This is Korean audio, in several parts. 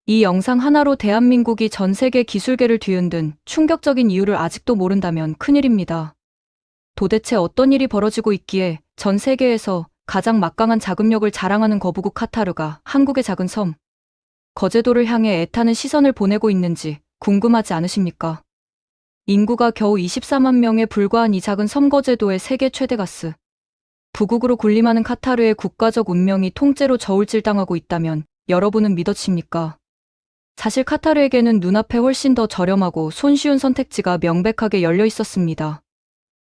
이 영상 하나로 대한민국이 전 세계 기술계를 뒤흔든 충격적인 이유를 아직도 모른다면 큰일입니다. 도대체 어떤 일이 벌어지고 있기에 전 세계에서 가장 막강한 자금력을 자랑하는 거부국 카타르가 한국의 작은 섬, 거제도를 향해 애타는 시선을 보내고 있는지 궁금하지 않으십니까? 인구가 겨우 24만 명에 불과한 이 작은 섬 거제도의 세계 최대 가스 부국으로 군림하는 카타르의 국가적 운명이 통째로 저울질당하고 있다면 여러분은 믿어집니까? 사실 카타르에게는 눈앞에 훨씬 더 저렴하고 손쉬운 선택지가 명백하게 열려 있었습니다.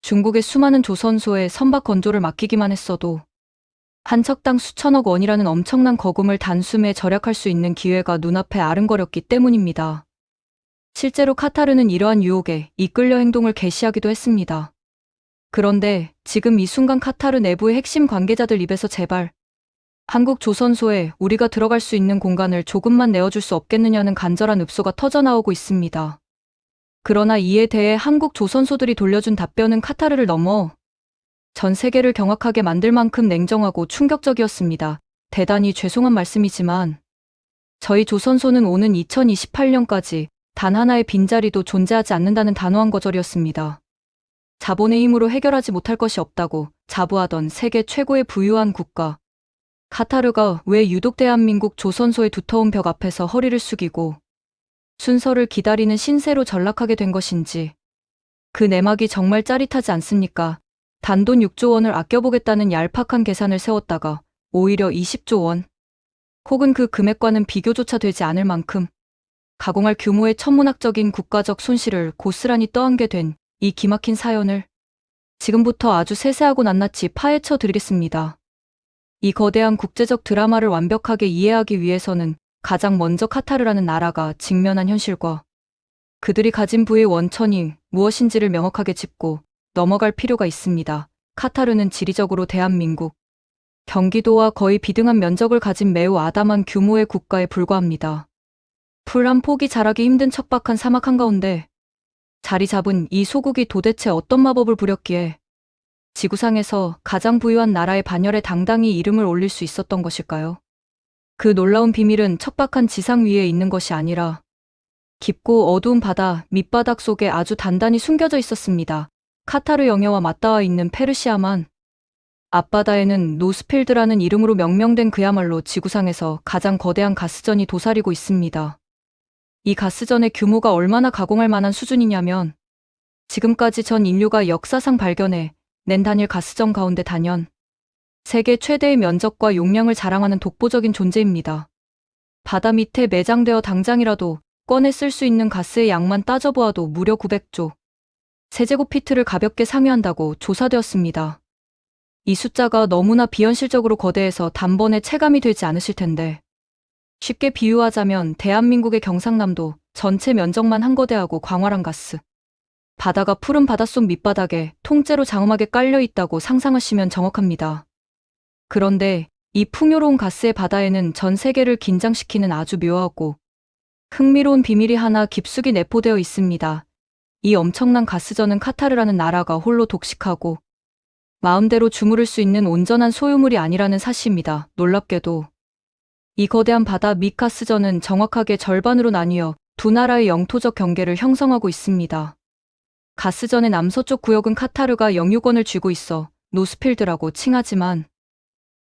중국의 수많은 조선소에 선박 건조를 맡기기만 했어도 한 척당 수천억 원이라는 엄청난 거금을 단숨에 절약할 수 있는 기회가 눈앞에 아른거렸기 때문입니다. 실제로 카타르는 이러한 유혹에 이끌려 행동을 개시하기도 했습니다. 그런데 지금 이 순간 카타르 내부의 핵심 관계자들 입에서 제발 한국 조선소에 우리가 들어갈 수 있는 공간을 조금만 내어줄 수 없겠느냐는 간절한 읍소가 터져나오고 있습니다. 그러나 이에 대해 한국 조선소들이 돌려준 답변은 카타르를 넘어 전 세계를 경악하게 만들 만큼 냉정하고 충격적이었습니다. 대단히 죄송한 말씀이지만 저희 조선소는 오는 2028년까지 단 하나의 빈자리도 존재하지 않는다는 단호한 거절이었습니다. 자본의 힘으로 해결하지 못할 것이 없다고 자부하던 세계 최고의 부유한 국가 카타르가 왜 유독 대한민국 조선소의 두터운 벽 앞에서 허리를 숙이고 순서를 기다리는 신세로 전락하게 된 것인지 그 내막이 정말 짜릿하지 않습니까? 단돈 6조 원을 아껴보겠다는 얄팍한 계산을 세웠다가 오히려 20조 원 혹은 그 금액과는 비교조차 되지 않을 만큼 가공할 규모의 천문학적인 국가적 손실을 고스란히 떠안게 된 이 기막힌 사연을 지금부터 아주 세세하고 낱낱이 파헤쳐 드리겠습니다. 이 거대한 국제적 드라마를 완벽하게 이해하기 위해서는 가장 먼저 카타르라는 나라가 직면한 현실과 그들이 가진 부의 원천이 무엇인지를 명확하게 짚고 넘어갈 필요가 있습니다. 카타르는 지리적으로 대한민국, 경기도와 거의 비등한 면적을 가진 매우 아담한 규모의 국가에 불과합니다. 풀 한 폭이 자라기 힘든 척박한 사막 한가운데 자리 잡은 이 소국이 도대체 어떤 마법을 부렸기에 지구상에서 가장 부유한 나라의 반열에 당당히 이름을 올릴 수 있었던 것일까요? 그 놀라운 비밀은 척박한 지상 위에 있는 것이 아니라 깊고 어두운 바다 밑바닥 속에 아주 단단히 숨겨져 있었습니다. 카타르 영해와 맞닿아 있는 페르시아만 앞바다에는 노스필드라는 이름으로 명명된 그야말로 지구상에서 가장 거대한 가스전이 도사리고 있습니다. 이 가스전의 규모가 얼마나 가공할 만한 수준이냐면 지금까지 전 인류가 역사상 발견해 낸 단일 가스전 가운데 단연 세계 최대의 면적과 용량을 자랑하는 독보적인 존재입니다. 바다 밑에 매장되어 당장이라도 꺼내 쓸 수 있는 가스의 양만 따져보아도 무려 900조 세제곱피트를 가볍게 상회한다고 조사되었습니다. 이 숫자가 너무나 비현실적으로 거대해서 단번에 체감이 되지 않으실 텐데 쉽게 비유하자면 대한민국의 경상남도 전체 면적만 한 거대하고 광활한 가스 바다가 푸른 바닷속 밑바닥에 통째로 장엄하게 깔려 있다고 상상하시면 정확합니다. 그런데 이 풍요로운 가스의 바다에는 전 세계를 긴장시키는 아주 묘하고 흥미로운 비밀이 하나 깊숙이 내포되어 있습니다. 이 엄청난 가스전은 카타르라는 나라가 홀로 독식하고 마음대로 주무를 수 있는 온전한 소유물이 아니라는 사실입니다. 놀랍게도 이 거대한 바다 밑 가스전은 정확하게 절반으로 나뉘어 두 나라의 영토적 경계를 형성하고 있습니다. 가스전의 남서쪽 구역은 카타르가 영유권을 쥐고 있어 노스필드라고 칭하지만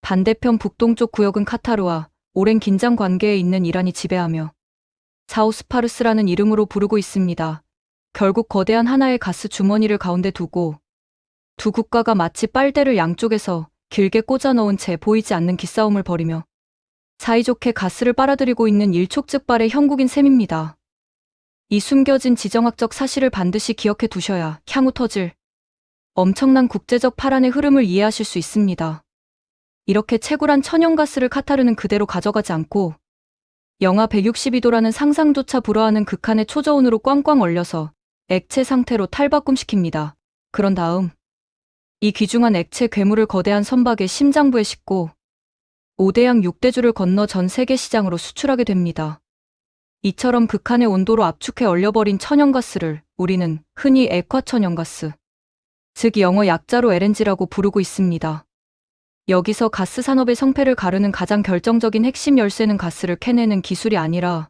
반대편 북동쪽 구역은 카타르와 오랜 긴장 관계에 있는 이란이 지배하며 사우스파르스라는 이름으로 부르고 있습니다. 결국 거대한 하나의 가스 주머니를 가운데 두고 두 국가가 마치 빨대를 양쪽에서 길게 꽂아 넣은 채 보이지 않는 기싸움을 벌이며 사이좋게 가스를 빨아들이고 있는 일촉즉발의 형국인 셈입니다. 이 숨겨진 지정학적 사실을 반드시 기억해 두셔야 향후 터질 엄청난 국제적 파란의 흐름을 이해하실 수 있습니다. 이렇게 채굴한 천연가스를 카타르는 그대로 가져가지 않고 영하 162도라는 상상조차 불허하는 극한의 초저온으로 꽝꽝 얼려서 액체 상태로 탈바꿈시킵니다. 그런 다음 이 귀중한 액체 괴물을 거대한 선박의 심장부에 싣고 5대양 6대주를 건너 전 세계 시장으로 수출하게 됩니다. 이처럼 극한의 온도로 압축해 얼려버린 천연가스를 우리는 흔히 액화천연가스, 즉 영어 약자로 LNG라고 부르고 있습니다. 여기서 가스 산업의 성패를 가르는 가장 결정적인 핵심 열쇠는 가스를 캐내는 기술이 아니라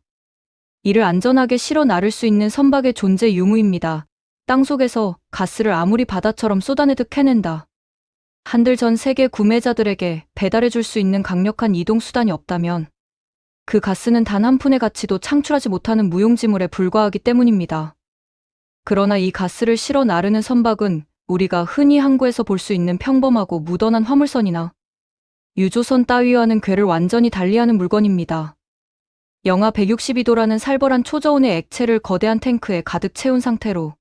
이를 안전하게 실어 나를 수 있는 선박의 존재 유무입니다. 땅속에서 가스를 아무리 바다처럼 쏟아내듯 해낸다. 한들 전 세계 구매자들에게 배달해 줄 수 있는 강력한 이동 수단이 없다면 그 가스는 단 한 푼의 가치도 창출하지 못하는 무용지물에 불과하기 때문입니다. 그러나 이 가스를 실어 나르는 선박은 우리가 흔히 항구에서 볼 수 있는 평범하고 무던한 화물선이나 유조선 따위와는 궤를 완전히 달리하는 물건입니다. 영하 162도라는 살벌한 초저온의 액체를 거대한 탱크에 가득 채운 상태로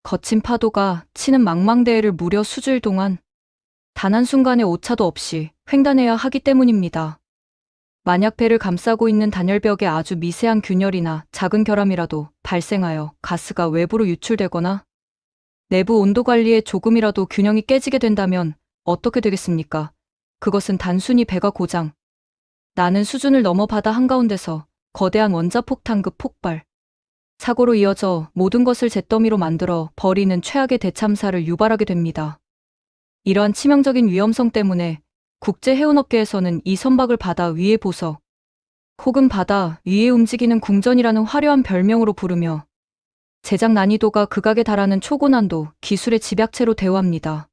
거친 파도가 치는 망망대해를 무려 수주일 동안 단 한순간의 오차도 없이 횡단해야 하기 때문입니다. 만약 배를 감싸고 있는 단열벽에 아주 미세한 균열이나 작은 결함이라도 발생하여 가스가 외부로 유출되거나 내부 온도 관리에 조금이라도 균형이 깨지게 된다면 어떻게 되겠습니까? 그것은 단순히 배가 고장 나는 수준을 넘어 바다 한가운데서 거대한 원자폭탄급 폭발, 사고로 이어져 모든 것을 잿더미로 만들어 버리는 최악의 대참사를 유발하게 됩니다. 이러한 치명적인 위험성 때문에 국제해운업계에서는 이 선박을 바다 위의 보석, 혹은 바다 위에 움직이는 궁전이라는 화려한 별명으로 부르며 제작 난이도가 극악에 달하는 초고난도 기술의 집약체로 대우합니다.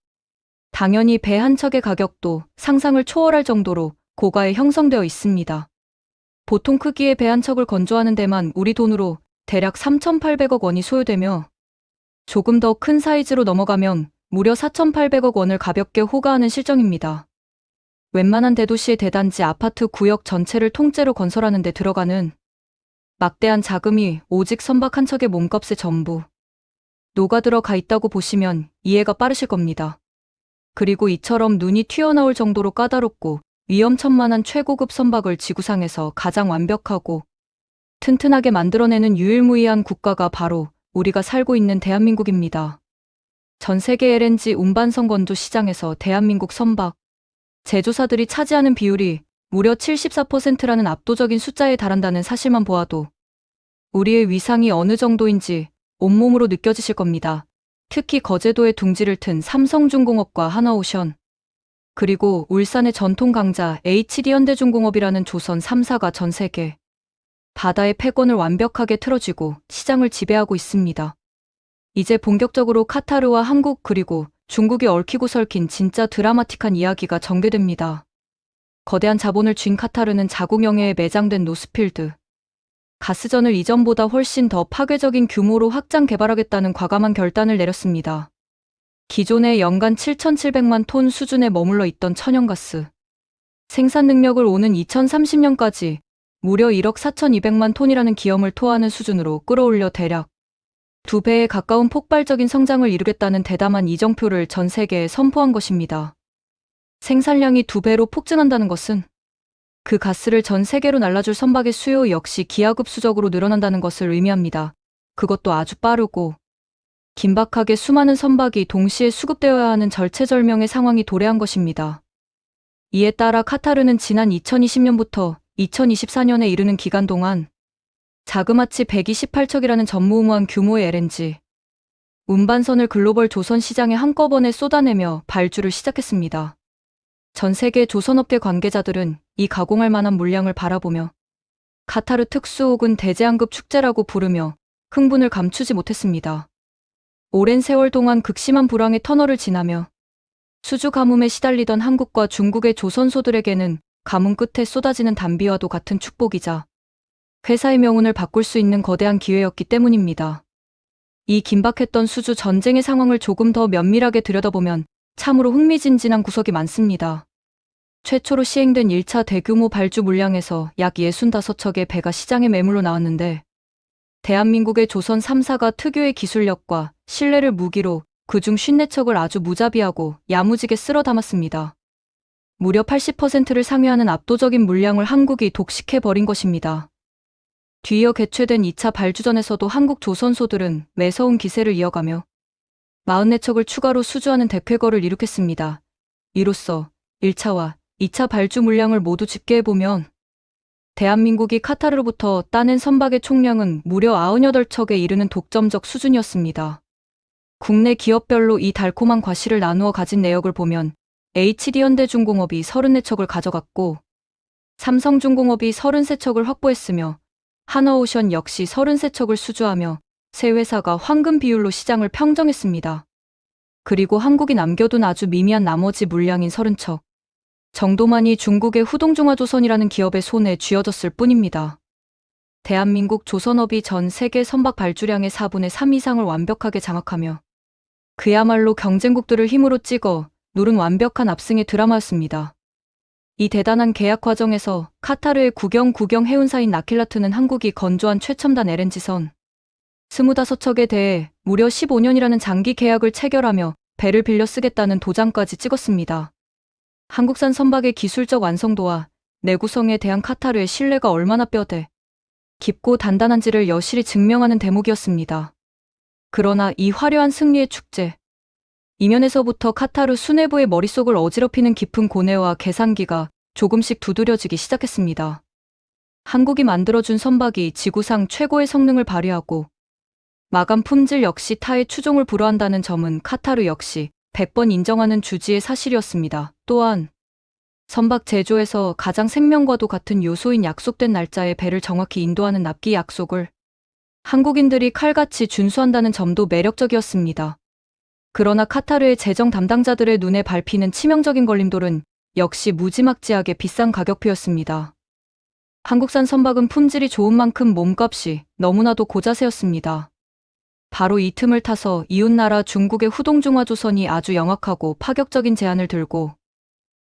당연히 배 한 척의 가격도 상상을 초월할 정도로 고가에 형성되어 있습니다. 보통 크기의 배 한 척을 건조하는 데만 우리 돈으로 대략 3,800억 원이 소요되며 조금 더 큰 사이즈로 넘어가면 무려 4,800억 원을 가볍게 호가하는 실정입니다. 웬만한 대도시의 대단지 아파트 구역 전체를 통째로 건설하는 데 들어가는 막대한 자금이 오직 선박 한 척의 몸값의 전부 녹아들어가 있다고 보시면 이해가 빠르실 겁니다. 그리고 이처럼 눈이 튀어나올 정도로 까다롭고 위험천만한 최고급 선박을 지구상에서 가장 완벽하고 튼튼하게 만들어내는 유일무이한 국가가 바로 우리가 살고 있는 대한민국입니다. 전 세계 LNG 운반선 건조 시장에서 대한민국 선박 제조사들이 차지하는 비율이 무려 74%라는 압도적인 숫자에 달한다는 사실만 보아도 우리의 위상이 어느 정도인지 온몸으로 느껴지실 겁니다. 특히 거제도에 둥지를 튼 삼성중공업과 하나오션, 그리고 울산의 전통 강자 HD현대중공업이라는 조선 3사가 전 세계 바다의 패권을 완벽하게 틀어쥐고 시장을 지배하고 있습니다. 이제 본격적으로 카타르와 한국 그리고 중국이 얽히고 설킨 진짜 드라마틱한 이야기가 전개됩니다. 거대한 자본을 쥔 카타르는 자국 영해에 매장된 노스필드 가스전을 이전보다 훨씬 더 파괴적인 규모로 확장 개발하겠다는 과감한 결단을 내렸습니다. 기존의 연간 7,700만 톤 수준에 머물러 있던 천연가스 생산 능력을 오는 2030년까지 무려 1억 4,200만 톤이라는 기염을 토하는 수준으로 끌어올려 대략 2배에 가까운 폭발적인 성장을 이루겠다는 대담한 이정표를 전 세계에 선포한 것입니다. 생산량이 2배로 폭증한다는 것은 그 가스를 전 세계로 날라줄 선박의 수요 역시 기하급수적으로 늘어난다는 것을 의미합니다. 그것도 아주 빠르고 긴박하게 수많은 선박이 동시에 수급되어야 하는 절체절명의 상황이 도래한 것입니다. 이에 따라 카타르는 지난 2020년부터 2024년에 이르는 기간 동안 자그마치 128척이라는 전무후무한 규모의 LNG 운반선을 글로벌 조선 시장에 한꺼번에 쏟아내며 발주를 시작했습니다. 전 세계 조선업계 관계자들은 이 가공할 만한 물량을 바라보며 카타르 특수 혹은 대재앙급 축제라고 부르며 흥분을 감추지 못했습니다. 오랜 세월 동안 극심한 불황의 터널을 지나며 수주 가뭄에 시달리던 한국과 중국의 조선소들에게는 가뭄 끝에 쏟아지는 단비와도 같은 축복이자 회사의 명운을 바꿀 수 있는 거대한 기회였기 때문입니다. 이 긴박했던 수주 전쟁의 상황을 조금 더 면밀하게 들여다보면 참으로 흥미진진한 구석이 많습니다. 최초로 시행된 1차 대규모 발주 물량에서 약 65척의 배가 시장에 매물로 나왔는데 대한민국의 조선 3사가 특유의 기술력과 신뢰를 무기로 그중 54척을 아주 무자비하고 야무지게 쓸어 담았습니다. 무려 80%를 상회하는 압도적인 물량을 한국이 독식해버린 것입니다. 뒤이어 개최된 2차 발주전에서도 한국 조선소들은 매서운 기세를 이어가며 44척을 추가로 수주하는 대쾌거를 이룩했습니다. 이로써 1차와 2차 발주 물량을 모두 집계해보면 대한민국이 카타르로부터 따낸 선박의 총량은 무려 98척에 이르는 독점적 수준이었습니다. 국내 기업별로 이 달콤한 과실을 나누어 가진 내역을 보면 HD현대중공업이 34척을 가져갔고 삼성중공업이 33척을 확보했으며 하나오션 역시 33척을 수주하며 세 회사가 황금 비율로 시장을 평정했습니다. 그리고 한국이 남겨둔 아주 미미한 나머지 물량인 30척 정도만이 중국의 후동중화조선이라는 기업의 손에 쥐어졌을 뿐입니다. 대한민국 조선업이 전 세계 선박 발주량의 4분의 3 이상을 완벽하게 장악하며 그야말로 경쟁국들을 힘으로 찍어 누른 완벽한 압승의 드라마였습니다. 이 대단한 계약 과정에서 카타르의 국영 해운사인 나킬라트는 한국이 건조한 최첨단 LNG선 25척에 대해 무려 15년이라는 장기 계약을 체결하며 배를 빌려 쓰겠다는 도장까지 찍었습니다. 한국산 선박의 기술적 완성도와 내구성에 대한 카타르의 신뢰가 얼마나 뼈대 깊고 단단한지를 여실히 증명하는 대목이었습니다. 그러나 이 화려한 승리의 축제 이면에서부터 카타르 수뇌부의 머릿속을 어지럽히는 깊은 고뇌와 계산기가 조금씩 두드려지기 시작했습니다. 한국이 만들어준 선박이 지구상 최고의 성능을 발휘하고 마감 품질 역시 타의 추종을 불허한다는 점은 카타르 역시 100번 인정하는 주지의 사실이었습니다. 또한 선박 제조에서 가장 생명과도 같은 요소인 약속된 날짜에 배를 정확히 인도하는 납기 약속을 한국인들이 칼같이 준수한다는 점도 매력적이었습니다. 그러나 카타르의 재정 담당자들의 눈에 밟히는 치명적인 걸림돌은 역시 무지막지하게 비싼 가격표였습니다. 한국산 선박은 품질이 좋은 만큼 몸값이 너무나도 고자세였습니다. 바로 이 틈을 타서 이웃나라 중국의 후동중화조선이 아주 영악하고 파격적인 제안을 들고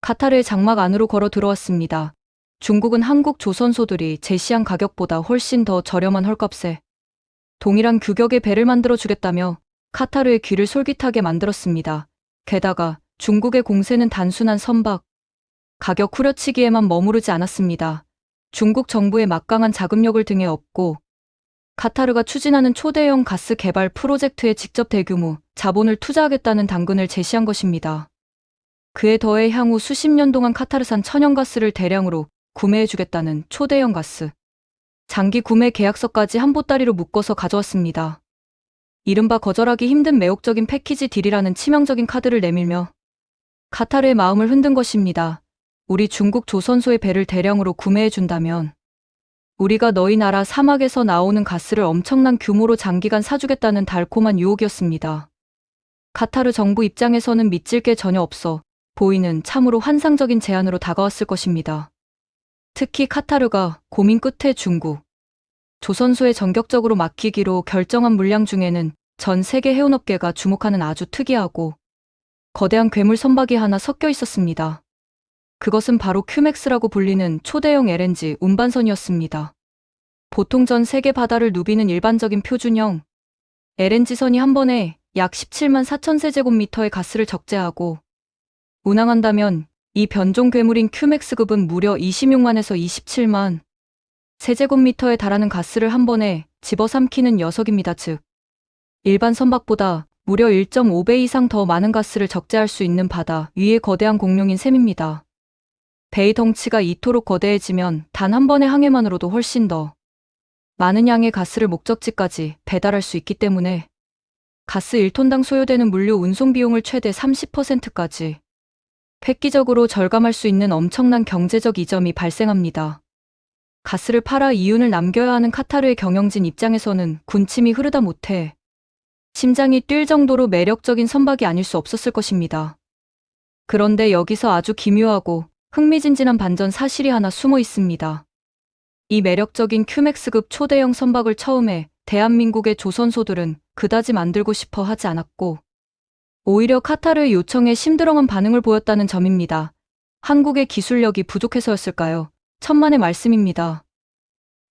카타르의 장막 안으로 걸어 들어왔습니다. 중국은 한국 조선소들이 제시한 가격보다 훨씬 더 저렴한 헐값에 동일한 규격의 배를 만들어 주겠다며 카타르의 귀를 솔깃하게 만들었습니다. 게다가 중국의 공세는 단순한 선박 가격 후려치기에만 머무르지 않았습니다. 중국 정부의 막강한 자금력을 등에 업고 카타르가 추진하는 초대형 가스 개발 프로젝트에 직접 대규모 자본을 투자하겠다는 당근을 제시한 것입니다. 그에 더해 향후 수십 년 동안 카타르산 천연가스를 대량으로 구매해주겠다는 초대형 가스 장기 구매 계약서까지 한 보따리로 묶어서 가져왔습니다. 이른바 거절하기 힘든 매혹적인 패키지 딜이라는 치명적인 카드를 내밀며 카타르의 마음을 흔든 것입니다. 우리 중국 조선소의 배를 대량으로 구매해준다면 우리가 너희 나라 사막에서 나오는 가스를 엄청난 규모로 장기간 사주겠다는 달콤한 유혹이었습니다. 카타르 정부 입장에서는 믿질 게 전혀 없어 보이는 참으로 환상적인 제안으로 다가왔을 것입니다. 특히 카타르가 고민 끝에 중국 조선소에 전격적으로 맡기기로 결정한 물량 중에는 전 세계 해운업계가 주목하는 아주 특이하고 거대한 괴물 선박이 하나 섞여 있었습니다. 그것은 바로 큐맥스라고 불리는 초대형 LNG 운반선이었습니다. 보통 전 세계 바다를 누비는 일반적인 표준형 LNG선이 한 번에 약 17만 4천 세제곱미터의 가스를 적재하고 운항한다면 이 변종 괴물인 큐맥스급은 무려 26만에서 27만 세제곱미터에 달하는 가스를 한 번에 집어삼키는 녀석입니다. 즉 일반 선박보다 무려 1.5배 이상 더 많은 가스를 적재할 수 있는 바다 위의 거대한 공룡인 셈입니다. 배의 덩치가 이토록 거대해지면 단 한 번의 항해만으로도 훨씬 더 많은 양의 가스를 목적지까지 배달할 수 있기 때문에 가스 1톤당 소요되는 물류 운송 비용을 최대 30%까지 획기적으로 절감할 수 있는 엄청난 경제적 이점이 발생합니다. 가스를 팔아 이윤을 남겨야 하는 카타르의 경영진 입장에서는 군침이 흐르다 못해 심장이 뛸 정도로 매력적인 선박이 아닐 수 없었을 것입니다. 그런데 여기서 아주 기묘하고 흥미진진한 반전 사실이 하나 숨어 있습니다. 이 매력적인 큐맥스급 초대형 선박을 처음에 대한민국의 조선소들은 그다지 만들고 싶어 하지 않았고 오히려 카타르의 요청에 심드렁한 반응을 보였다는 점입니다. 한국의 기술력이 부족해서였을까요? 천만의 말씀입니다.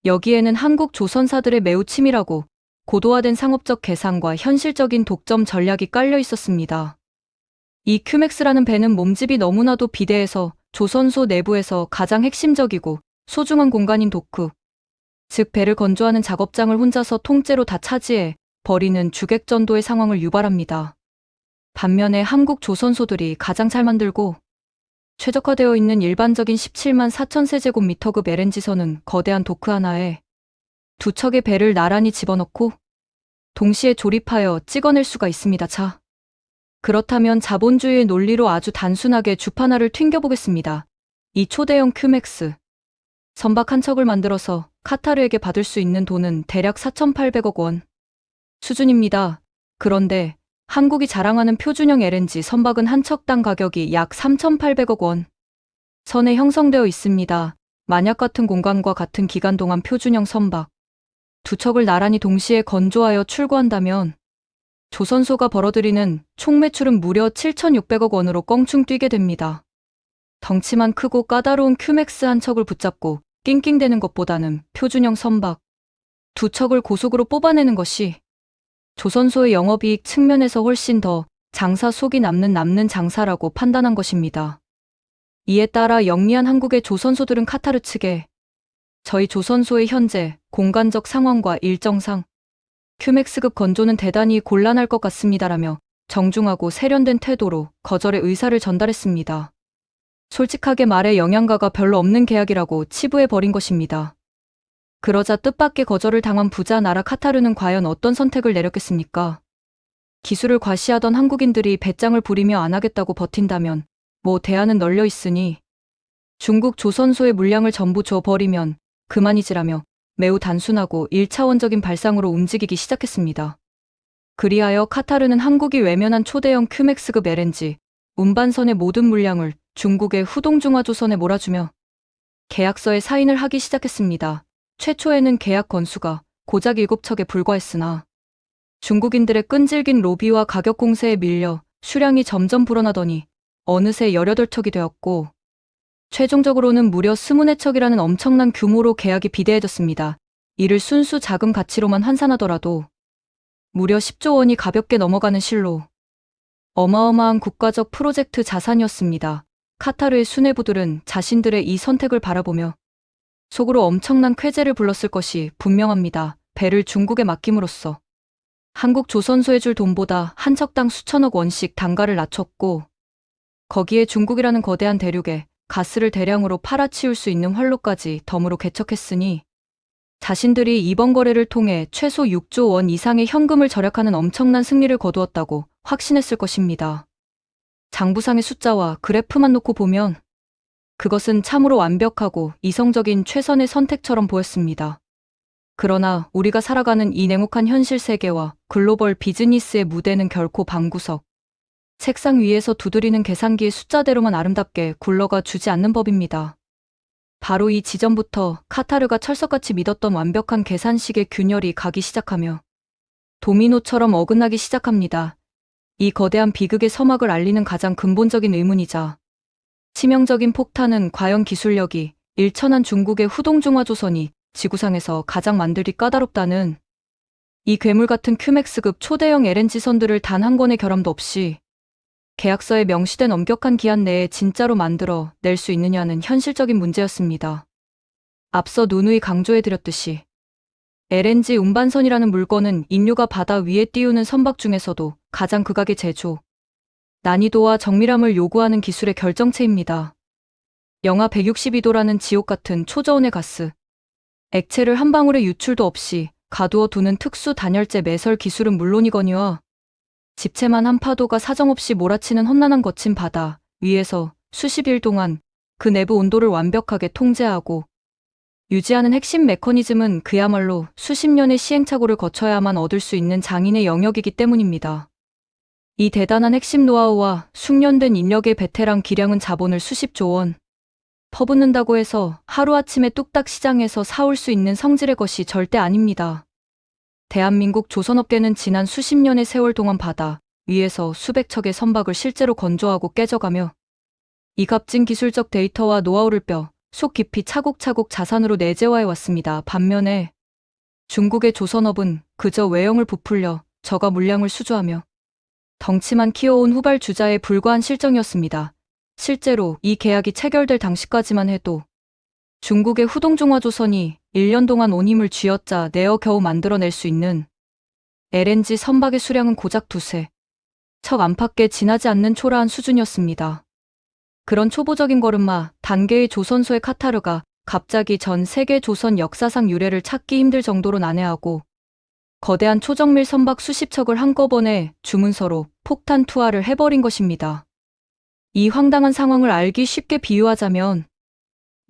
여기에는 한국 조선사들의 매우 치밀하고 고도화된 상업적 계산과 현실적인 독점 전략이 깔려 있었습니다. 이 큐맥스라는 배는 몸집이 너무나도 비대해서 조선소 내부에서 가장 핵심적이고 소중한 공간인 도크, 즉 배를 건조하는 작업장을 혼자서 통째로 다 차지해 버리는 주객전도의 상황을 유발합니다. 반면에 한국 조선소들이 가장 잘 만들고 최적화되어 있는 일반적인 17만 4천 세제곱미터급 LNG선은 거대한 도크 하나에 두 척의 배를 나란히 집어넣고 동시에 조립하여 찍어낼 수가 있습니다. 자, 그렇다면 자본주의의 논리로 아주 단순하게 줍 하나를 튕겨보겠습니다. 이 초대형 큐맥스 선박 한 척을 만들어서 카타르에게 받을 수 있는 돈은 대략 4,800억 원 수준입니다. 그런데 한국이 자랑하는 표준형 LNG 선박은 한 척당 가격이 약 3,800억 원 선에 형성되어 있습니다. 만약 같은 공간과 같은 기간 동안 표준형 선박 두 척을 나란히 동시에 건조하여 출고한다면 조선소가 벌어들이는 총 매출은 무려 7,600억 원으로 껑충 뛰게 됩니다. 덩치만 크고 까다로운 큐맥스 한 척을 붙잡고 낑낑대는 것보다는 표준형 선박 두 척을 고속으로 뽑아내는 것이 조선소의 영업이익 측면에서 훨씬 더 장사 속이 남는 장사라고 판단한 것입니다. 이에 따라 영리한 한국의 조선소들은 카타르 측에 저희 조선소의 현재 공간적 상황과 일정상 큐맥스급 건조는 대단히 곤란할 것 같습니다라며 정중하고 세련된 태도로 거절의 의사를 전달했습니다. 솔직하게 말해 영양가가 별로 없는 계약이라고 치부해버린 것입니다. 그러자 뜻밖의 거절을 당한 부자 나라 카타르는 과연 어떤 선택을 내렸겠습니까? 기술을 과시하던 한국인들이 배짱을 부리며 안 하겠다고 버틴다면 뭐 대안은 널려 있으니 중국 조선소의 물량을 전부 줘버리면 그만이지라며 매우 단순하고 1차원적인 발상으로 움직이기 시작했습니다. 그리하여 카타르는 한국이 외면한 초대형 큐맥스급 LNG 운반선의 모든 물량을 중국의 후동중화조선에 몰아주며 계약서에 사인을 하기 시작했습니다. 최초에는 계약 건수가 고작 7척에 불과했으나 중국인들의 끈질긴 로비와 가격 공세에 밀려 수량이 점점 불어나더니 어느새 18척이 되었고 최종적으로는 무려 24척이라는 엄청난 규모로 계약이 비대해졌습니다. 이를 순수 자금 가치로만 환산하더라도 무려 10조 원이 가볍게 넘어가는 실로 어마어마한 국가적 프로젝트 자산이었습니다. 카타르의 수뇌부들은 자신들의 이 선택을 바라보며 속으로 엄청난 쾌재를 불렀을 것이 분명합니다. 배를 중국에 맡김으로써 한국 조선소에 줄 돈보다 한 척당 수천억 원씩 단가를 낮췄고 거기에 중국이라는 거대한 대륙에 가스를 대량으로 팔아치울 수 있는 활로까지 덤으로 개척했으니 자신들이 이번 거래를 통해 최소 6조 원 이상의 현금을 절약하는 엄청난 승리를 거두었다고 확신했을 것입니다. 장부상의 숫자와 그래프만 놓고 보면 그것은 참으로 완벽하고 이성적인 최선의 선택처럼 보였습니다. 그러나 우리가 살아가는 이 냉혹한 현실 세계와 글로벌 비즈니스의 무대는 결코 방구석, 책상 위에서 두드리는 계산기의 숫자대로만 아름답게 굴러가 주지 않는 법입니다. 바로 이 지점부터 카타르가 철석같이 믿었던 완벽한 계산식의 균열이 가기 시작하며 도미노처럼 어긋나기 시작합니다. 이 거대한 비극의 서막을 알리는 가장 근본적인 의문이자 치명적인 폭탄은 과연 기술력이 일천한 중국의 후동중화조선이 지구상에서 가장 만들기 까다롭다는 이 괴물 같은 큐맥스급 초대형 LNG선들을 단 한 권의 결함도 없이 계약서에 명시된 엄격한 기한 내에 진짜로 만들어 낼 수 있느냐는 현실적인 문제였습니다. 앞서 누누이 강조해드렸듯이 LNG 운반선이라는 물건은 인류가 바다 위에 띄우는 선박 중에서도 가장 극악의 제조, 난이도와 정밀함을 요구하는 기술의 결정체입니다. 영하 162도라는 지옥 같은 초저온의 가스, 액체를 한 방울의 유출도 없이 가두어 두는 특수 단열재 매설 기술은 물론이거니와 집채만 한 파도가 사정없이 몰아치는 험난한 거친 바다 위에서 수십 일 동안 그 내부 온도를 완벽하게 통제하고 유지하는 핵심 메커니즘은 그야말로 수십 년의 시행착오를 거쳐야만 얻을 수 있는 장인의 영역이기 때문입니다. 이 대단한 핵심 노하우와 숙련된 인력의 베테랑 기량은 자본을 수십조 원 퍼붓는다고 해서 하루아침에 뚝딱 시장에서 사올 수 있는 성질의 것이 절대 아닙니다. 대한민국 조선업계는 지난 수십 년의 세월 동안 바다 위에서 수백 척의 선박을 실제로 건조하고 깨져가며 이 값진 기술적 데이터와 노하우를 뼈 속 깊이 차곡차곡 자산으로 내재화해 왔습니다. 반면에 중국의 조선업은 그저 외형을 부풀려 저가 물량을 수주하며 덩치만 키워온 후발주자에 불과한 실정이었습니다. 실제로 이 계약이 체결될 당시까지만 해도 중국의 후동중화조선이 1년 동안 온 힘을 쥐어짜 내어 겨우 만들어낼 수 있는 LNG 선박의 수량은 고작 두세 척 안팎에 지나지 않는 초라한 수준이었습니다. 그런 초보적인 걸음마 단계의 조선소의 카타르가 갑자기 전 세계 조선 역사상 유례를 찾기 힘들 정도로 난해하고 거대한 초정밀 선박 수십 척을 한꺼번에 주문서로 폭탄 투하를 해버린 것입니다. 이 황당한 상황을 알기 쉽게 비유하자면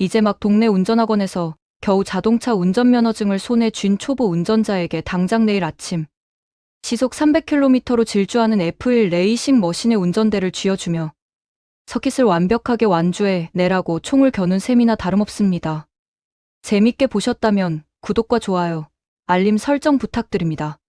이제 막 동네 운전학원에서 겨우 자동차 운전면허증을 손에 쥔 초보 운전자에게 당장 내일 아침 시속 300km로 질주하는 F1 레이싱 머신의 운전대를 쥐어주며 서킷을 완벽하게 완주해 내라고 총을 겨눈 셈이나 다름없습니다. 재밌게 보셨다면 구독과 좋아요, 알림 설정 부탁드립니다.